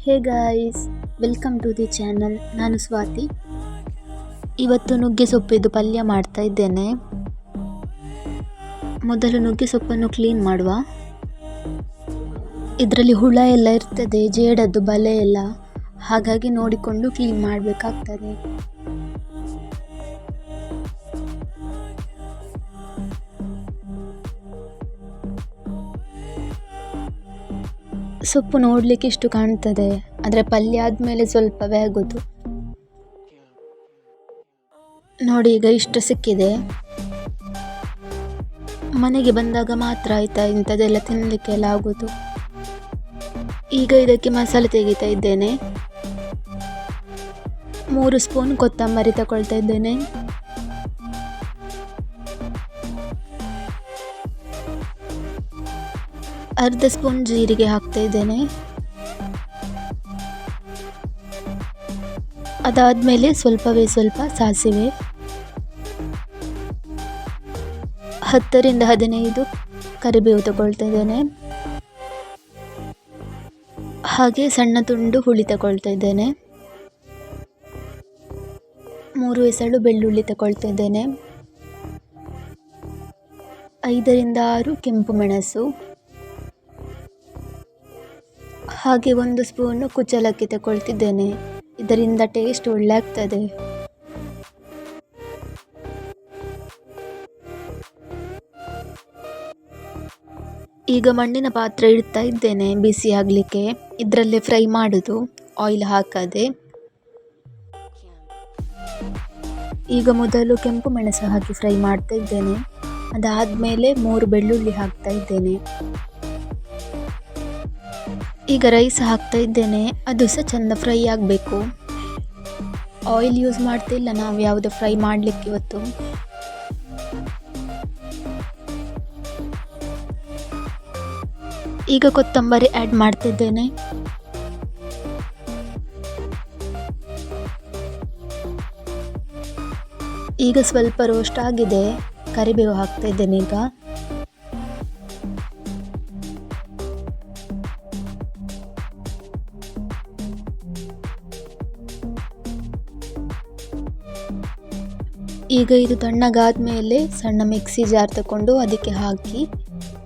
Hey guys, welcome to the channel. ನಾನು ಸ್ವಾತಿ. ಇವತ್ತು ನುಗ್ಗೆ ಸೊಪ್ಪಿದು ಪಲ್ಯ ಮಾಡ್ತಾ ಇದ್ದೇನೆ. ಮೊದಲು ನುಗ್ಗೆ ಸೊಪ್ಪನ್ನು ಕ್ಲೀನ್ ಮಾಡುವ. ಇದರಲ್ಲಿ ಹುಳ ಎಲ್ಲ ಇರ್ತದೆ, ಜೇಡದ್ದು ಬಲೆ ಎಲ್ಲ, ಹಾಗಾಗಿ ನೋಡಿಕೊಂಡು ಕ್ಲೀನ್ ಮಾಡಬೇಕಾಗ್ತದೆ. ಸೊಪ್ಪು ನೋಡಲಿಕ್ಕೆ ಇಷ್ಟು ಕಾಣ್ತದೆ, ಆದರೆ ಪಲ್ಯ ಆದಮೇಲೆ ಸ್ವಲ್ಪವೇ ಆಗೋದು. ನೋಡಿ, ಈಗ ಇಷ್ಟು ಸಿಕ್ಕಿದೆ. ಮನೆಗೆ ಬಂದಾಗ ಮಾತ್ರ ಆಯ್ತಾ ಇಂಥದ್ದೆಲ್ಲ ತಿನ್ನಲಿಕ್ಕೆಲ್ಲ ಆಗೋದು. ಈಗ ಇದಕ್ಕೆ ಮಸಾಲೆ ತೆಗಿತಾ ಇದ್ದೇನೆ. 3 ಸ್ಪೂನ್ ಕೊತ್ತಂಬರಿ ತಗೊಳ್ತಾ ಇದ್ದೇನೆ. ಅರ್ಧ ಸ್ಪೂನ್ ಜೀರಿಗೆ ಹಾಕ್ತಾ ಇದ್ದೇನೆ. ಅದಾದಮೇಲೆ ಸ್ವಲ್ಪ ಸಾಸಿವೆ, 10 ರಿಂದ 15 ಕರಿಬೇವು ತಗೊಳ್ತಾ ಇದ್ದೇನೆ. ಹಾಗೆ ಸಣ್ಣ ತುಂಡು ಹುಳಿ ತಗೊಳ್ತಾ ಇದ್ದೇನೆ. 3 ಎಸಳು ಬೆಳ್ಳುಳ್ಳಿ ತಗೊಳ್ತಾ ಇದ್ದೇನೆ. 5 ರಿಂದ 6 ಕೆಂಪು ಮೆಣಸು, ಹಾಗೆ 1 ಸ್ಪೂನ್ ಕುಚ್ಚಲಕ್ಕಿ ತಗೊಳ್ತಿದ್ದೇನೆ. ಇದರಿಂದ ಟೇಸ್ಟ್ ಒಳ್ಳೆ ಆಗ್ತದೆ. ಈಗ ಮಣ್ಣಿನ ಪಾತ್ರೆ ಇಡ್ತಾ ಇದ್ದೇನೆ ಬಿಸಿ ಆಗಲಿಕ್ಕೆ. ಇದರಲ್ಲೇ ಫ್ರೈ ಮಾಡೋದು, ಆಯಿಲ್ ಹಾಕದೆ. ಈಗ ಮೊದಲು ಕೆಂಪು ಮೆಣಸು ಹಾಕಿ ಫ್ರೈ ಮಾಡ್ತಾ ಇದ್ದೇನೆ. ಅದಾದಮೇಲೆ 3 ಬೆಳ್ಳುಳ್ಳಿ ಹಾಕ್ತಾ ಇದ್ದೇನೆ. ಈಗ ರೈಸ್ ಹಾಕ್ತಾ ಇದ್ದೇನೆ. ಅದು ಸಹ ಚೆಂದ ಫ್ರೈ ಆಗಬೇಕು. ಆಯಿಲ್ ಯೂಸ್ ಮಾಡ್ತಿಲ್ಲ ನಾವು ಯಾವುದೇ ಫ್ರೈ ಮಾಡಲಿಕ್ಕೆ ಇವತ್ತು. ಈಗ ಕೊತ್ತಂಬರಿ ಆ್ಯಡ್ ಮಾಡ್ತಿದ್ದೇನೆ. ಈಗ ಸ್ವಲ್ಪ ರೋಸ್ಟ್ ಆಗಿದೆ, ಕರಿಬೇವು ಹಾಕ್ತಾ ಇದ್ದೇನೆ. ಈಗ ಇದು ತಣ್ಣಗಾದ ಮೇಲೆ ಸಣ್ಣ ಮಿಕ್ಸಿ ಜಾರ್ ತಗೊಂಡು ಅದಕ್ಕೆ ಹಾಕಿ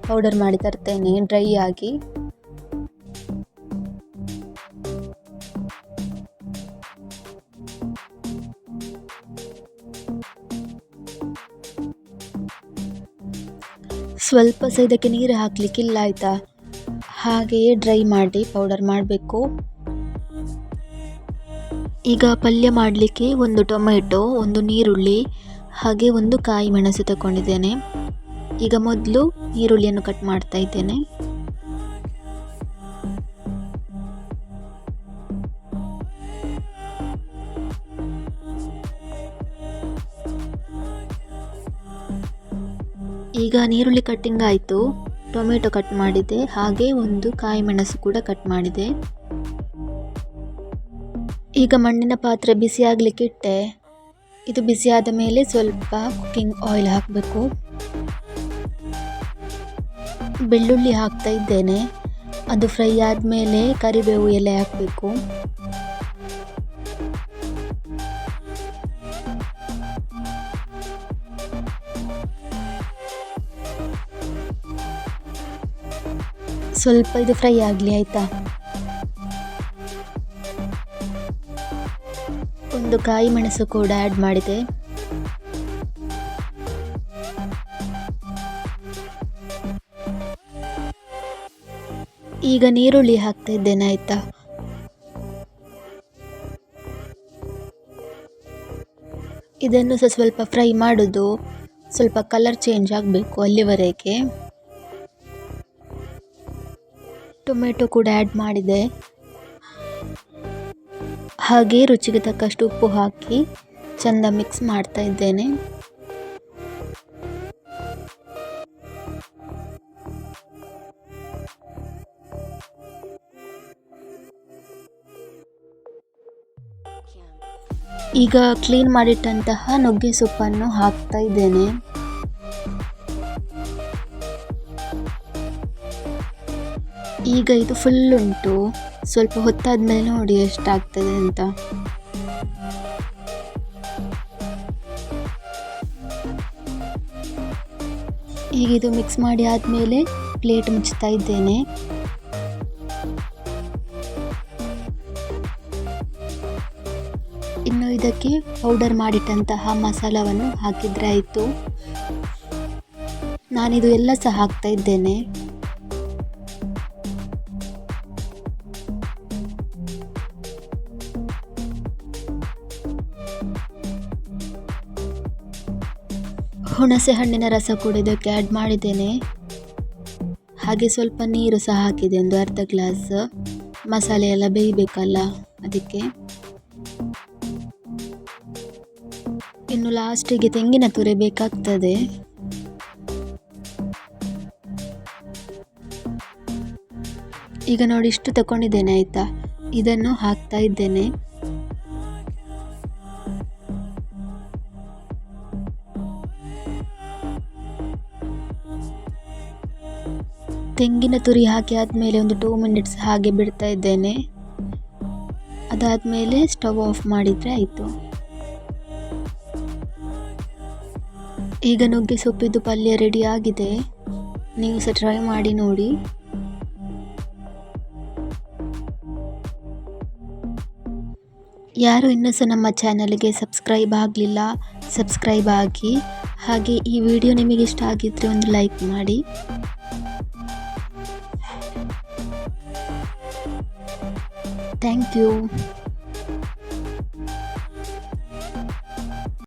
ಪೌಡರ್ ಮಾಡಿ ತರ್ತೇನೆ, ಡ್ರೈ ಆಗಿ. ಸ್ವಲ್ಪ ಸಹ ಇದಕ್ಕೆ ನೀರು ಹಾಕಲಿಕ್ಕಿಲ್ಲ ಆಯಿತಾ, ಹಾಗೆಯೇ ಡ್ರೈ ಮಾಡಿ ಪೌಡರ್ ಮಾಡಬೇಕು. ಈಗ ಪಲ್ಯ ಮಾಡಲಿಕ್ಕೆ 1 ಟೊಮೆಟೊ, 1 ನೀರುಳ್ಳಿ, ಹಾಗೆ 1 ಕಾಯಿ ಮೆಣಸು ತಗೊಂಡಿದ್ದೇನೆ. ಈಗ ಮೊದಲು ಈರುಳ್ಳಿಯನ್ನು ಕಟ್ ಮಾಡ್ತಾ ಇದ್ದೇನೆ. ಈಗ ನೀರುಳ್ಳಿ ಕಟ್ಟಿಂಗ್ ಆಯಿತು, ಟೊಮೆಟೊ ಕಟ್ ಮಾಡಿದೆ, ಹಾಗೆ 1 ಕಾಯಿ ಮೆಣಸು ಕೂಡ ಕಟ್ ಮಾಡಿದೆ. ಈಗ ಮಣ್ಣಿನ ಪಾತ್ರೆ ಬಿಸಿ ಆಗಲಿಕ್ಕೆ ಇಟ್ಟೆ. ಇದು ಬಿಸಿ ಆದ ಮೇಲೆ ಸ್ವಲ್ಪ ಕುಕ್ಕಿಂಗ್ ಆಯಿಲ್ ಹಾಕಬೇಕು. ಬೆಳ್ಳುಳ್ಳಿ ಹಾಕ್ತಾ ಇದ್ದೇನೆ. ಅದು ಫ್ರೈ ಆದಮೇಲೆ ಕರಿಬೇವು ಎಲೆ ಹಾಕಬೇಕು. ಸ್ವಲ್ಪ ಇದು ಫ್ರೈ ಆಗಲಿ ಆಯಿತಾ. 1 ಕಾಯಿ ಮೆಣಸು ಕೂಡ ಆ್ಯಡ್ ಮಾಡಿದೆ. ಈಗ ನೀರುಳ್ಳಿ ಹಾಕ್ತಾ ಇದ್ದೇನೆ ಆಯಿತಾ. ಇದನ್ನು ಸಹ ಸ್ವಲ್ಪ ಫ್ರೈ ಮಾಡೋದು, ಸ್ವಲ್ಪ ಕಲರ್ ಚೇಂಜ್ ಆಗಬೇಕು ಅಲ್ಲಿವರೆಗೆ. ಟೊಮೆಟೊ ಕೂಡ ಆ್ಯಡ್ ಮಾಡಿದೆ. ಹಾಗೆ ರುಚಿಗೆ ತಕ್ಕಷ್ಟು ಉಪ್ಪು ಹಾಕಿ ಚೆಂದ ಮಿಕ್ಸ್ ಮಾಡ್ತಾ ಇದ್ದೇನೆ. ಈಗ ಕ್ಲೀನ್ ಮಾಡಿಟ್ಟಂತಹ ನುಗ್ಗೆ ಸೊಪ್ಪನ್ನು ಹಾಕ್ತಾ ಇದ್ದೇನೆ. ಈಗ ಇದು ಫುಲ್ ಉಂಟು. ಸ್ವಲ್ಪ ಹೊತ್ತಾದ್ಮೇಲೆ ನೋಡಿ ಎಷ್ಟಾಗ್ತದೆ ಅಂತ. ಈಗ ಇದು ಮಿಕ್ಸ್ ಮಾಡಿ ಆದಮೇಲೆ ಪ್ಲೇಟ್ ಮುಚ್ಚುತ್ತಾ ಇದ್ದೇನೆ. ಇನ್ನು ಇದಕ್ಕೆ ಪೌಡರ್ ಮಾಡಿಟ್ಟಂತಹ ಮಸಾಲವನ್ನು ಹಾಕಿದರೆ ಆಯಿತು. ನಾನಿದು ಎಲ್ಲ ಸಹ ಹಾಕ್ತಾ ಇದ್ದೇನೆ. ಹುಣಸೆ ಹಣ್ಣಿನ ರಸ ಕೂಡ ಇದಕ್ಕೆ ಆ್ಯಡ್ ಮಾಡಿದ್ದೇನೆ. ಹಾಗೆ ಸ್ವಲ್ಪ ನೀರು ಸಹ ಹಾಕಿದೆ, ಒಂದು ಅರ್ಧ ಗ್ಲಾಸ್. ಮಸಾಲೆ ಎಲ್ಲ ಬೇಯಬೇಕಲ್ಲ ಅದಕ್ಕೆ. ಇನ್ನು ಲಾಸ್ಟಿಗೆ ತೆಂಗಿನ ತುರಿ ಬೇಕಾಗ್ತದೆ. ಈಗ ನೋಡಿ ಇಷ್ಟು ತಗೊಂಡಿದ್ದೇನೆ ಆಯಿತಾ. ಇದನ್ನು ಹಾಕ್ತಾ ಇದ್ದೇನೆ. ತೆಂಗಿನ ತುರಿ ಹಾಕಿ ಆದಮೇಲೆ ಒಂದು 2 ಮಿನಿಟ್ಸ್ ಹಾಗೆ ಬಿಡ್ತಾ ಇದ್ದೇನೆ. ಅದಾದಮೇಲೆ ಸ್ಟವ್ ಆಫ್ ಮಾಡಿದರೆ ಆಯಿತು. ಈಗ ನುಗ್ಗೆ ಸೊಪ್ಪಿದ್ದು ಪಲ್ಯ ರೆಡಿ ಆಗಿದೆ. ನೀವು ಸಹ ಟ್ರೈ ಮಾಡಿ ನೋಡಿ. ಯಾರು ಇನ್ನೂ ಸಹ ನಮ್ಮ ಚಾನಲ್ಗೆ ಸಬ್ಸ್ಕ್ರೈಬ್ ಆಗಲಿಲ್ಲ, ಸಬ್ಸ್ಕ್ರೈಬ್ ಆಗಿ. ಹಾಗೆ ಈ ವಿಡಿಯೋ ನಿಮಗೆ ಇಷ್ಟ ಆಗಿದ್ದರೆ ಒಂದು ಲೈಕ್ ಮಾಡಿ. Thank you.